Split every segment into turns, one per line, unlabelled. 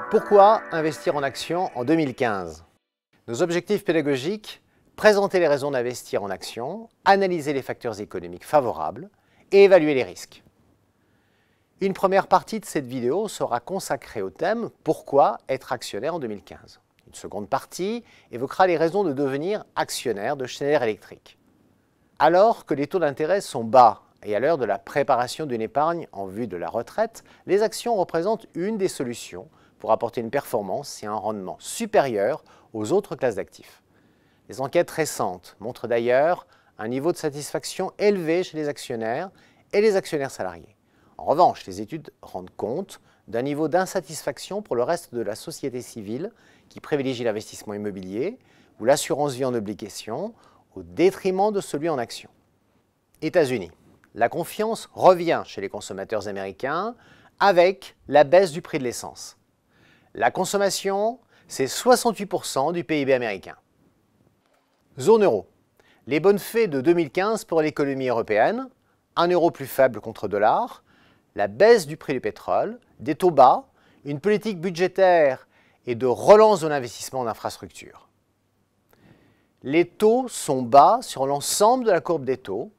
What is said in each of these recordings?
Pourquoi investir en actions en 2015? Nos objectifs pédagogiques: présenter les raisons d'investir en actions, analyser les facteurs économiques favorables et évaluer les risques. Une première partie de cette vidéo sera consacrée au thème « Pourquoi être actionnaire en 2015 ?» Une seconde partie évoquera les raisons de devenir actionnaire de Schneider Electric. Alors que les taux d'intérêt sont bas et à l'heure de la préparation d'une épargne en vue de la retraite, les actions représentent une des solutions pour apporter une performance et un rendement supérieur aux autres classes d'actifs. Les enquêtes récentes montrent d'ailleurs un niveau de satisfaction élevé chez les actionnaires et les actionnaires salariés. En revanche, les études rendent compte d'un niveau d'insatisfaction pour le reste de la société civile qui privilégie l'investissement immobilier ou l'assurance vie en obligation au détriment de celui en actions. États-Unis. La confiance revient chez les consommateurs américains avec la baisse du prix de l'essence. La consommation, c'est 68% du PIB américain. Zone euro. Les bonnes fées de 2015 pour l'économie européenne: un euro plus faible contre dollar, la baisse du prix du pétrole, des taux bas, une politique budgétaire et de relance de l'investissement en infrastructures. Les taux sont bas sur l'ensemble de la courbe des taux,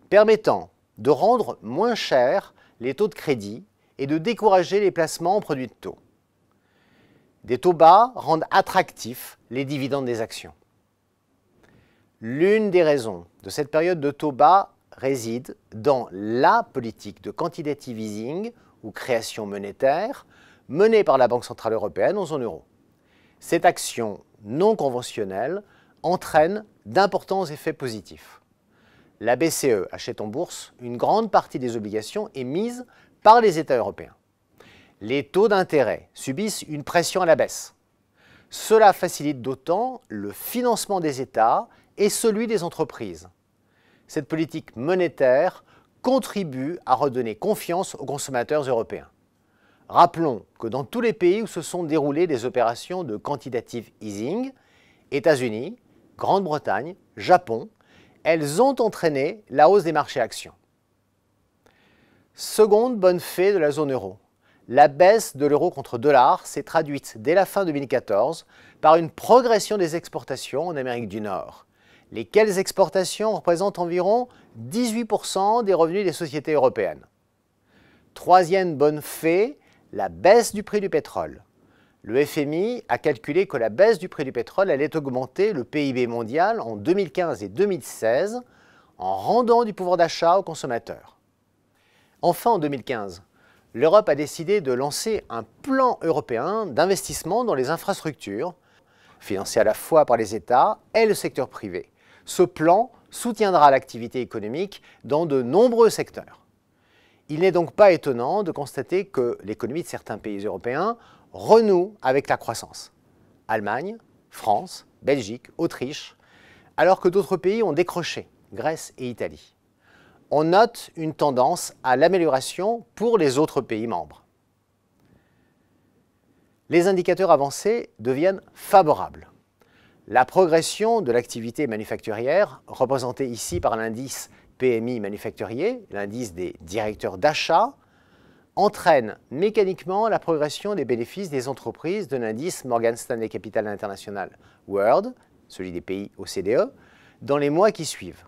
permettant de rendre moins chers les taux de crédit et de décourager les placements en produits de taux. Des taux bas rendent attractifs les dividendes des actions. L'une des raisons de cette période de taux bas réside dans la politique de quantitative easing ou création monétaire menée par la Banque centrale européenne en zone euro. Cette action non conventionnelle entraîne d'importants effets positifs. La BCE achète en bourse une grande partie des obligations émises par les États européens. Les taux d'intérêt subissent une pression à la baisse. Cela facilite d'autant le financement des États et celui des entreprises. Cette politique monétaire contribue à redonner confiance aux consommateurs européens. Rappelons que dans tous les pays où se sont déroulées des opérations de quantitative easing, États-Unis, Grande-Bretagne, Japon, elles ont entraîné la hausse des marchés actions. Seconde bonne fée de la zone euro. La baisse de l'euro contre dollar s'est traduite dès la fin 2014 par une progression des exportations en Amérique du Nord, lesquelles exportations représentent environ 18% des revenus des sociétés européennes. Troisième bonne fée, la baisse du prix du pétrole. Le FMI a calculé que la baisse du prix du pétrole allait augmenter le PIB mondial en 2015 et 2016 en rendant du pouvoir d'achat aux consommateurs. Enfin, en 2015, l'Europe a décidé de lancer un plan européen d'investissement dans les infrastructures, financé à la fois par les États et le secteur privé. Ce plan soutiendra l'activité économique dans de nombreux secteurs. Il n'est donc pas étonnant de constater que l'économie de certains pays européens renoue avec la croissance. Allemagne, France, Belgique, Autriche, alors que d'autres pays ont décroché, Grèce et Italie. On note une tendance à l'amélioration pour les autres pays membres. Les indicateurs avancés deviennent favorables. La progression de l'activité manufacturière, représentée ici par l'indice PMI manufacturier, l'indice des directeurs d'achat, entraîne mécaniquement la progression des bénéfices des entreprises de l'indice Morgan Stanley Capital International World, celui des pays OCDE, dans les mois qui suivent.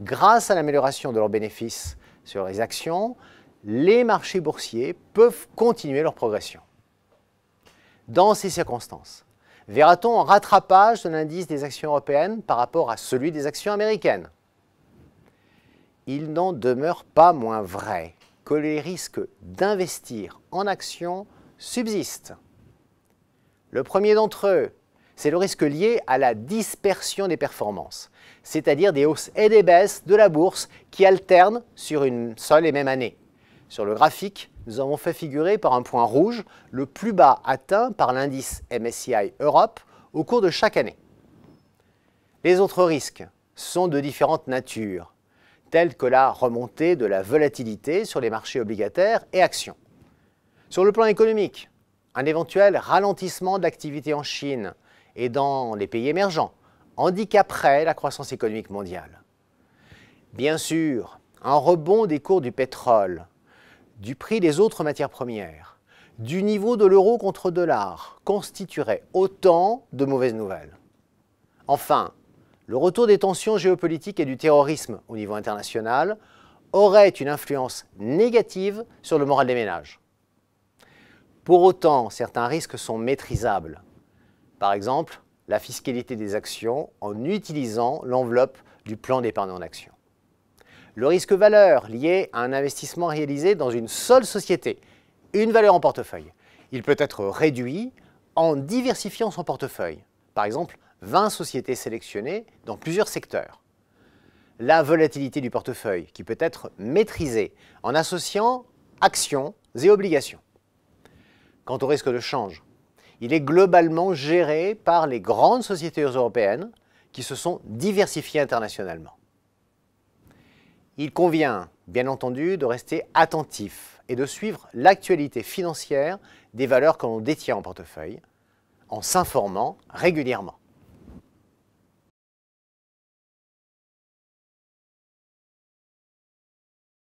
Grâce à l'amélioration de leurs bénéfices sur les actions, les marchés boursiers peuvent continuer leur progression. Dans ces circonstances, verra-t-on un rattrapage de l'indice des actions européennes par rapport à celui des actions américaines? Il n'en demeure pas moins vrai que les risques d'investir en actions subsistent. Le premier d'entre eux, c'est le risque lié à la dispersion des performances, c'est-à-dire des hausses et des baisses de la bourse qui alternent sur une seule et même année. Sur le graphique, nous avons fait figurer par un point rouge le plus bas atteint par l'indice MSCI Europe au cours de chaque année. Les autres risques sont de différentes natures, tels que la remontée de la volatilité sur les marchés obligataires et actions. Sur le plan économique, un éventuel ralentissement de l'activité en Chine et dans les pays émergents handicaperait la croissance économique mondiale. Bien sûr, un rebond des cours du pétrole, du prix des autres matières premières, du niveau de l'euro contre dollar constituerait autant de mauvaises nouvelles. Enfin, le retour des tensions géopolitiques et du terrorisme au niveau international aurait une influence négative sur le moral des ménages. Pour autant, certains risques sont maîtrisables. Par exemple, la fiscalité des actions en utilisant l'enveloppe du plan d'épargne en actions. Le risque valeur lié à un investissement réalisé dans une seule société, une valeur en portefeuille. Il peut être réduit en diversifiant son portefeuille. Par exemple, 20 sociétés sélectionnées dans plusieurs secteurs. La volatilité du portefeuille qui peut être maîtrisée en associant actions et obligations. Quant au risque de change, il est globalement géré par les grandes sociétés européennes qui se sont diversifiées internationalement. Il convient, bien entendu, de rester attentif et de suivre l'actualité financière des valeurs que l'on détient en portefeuille en s'informant régulièrement.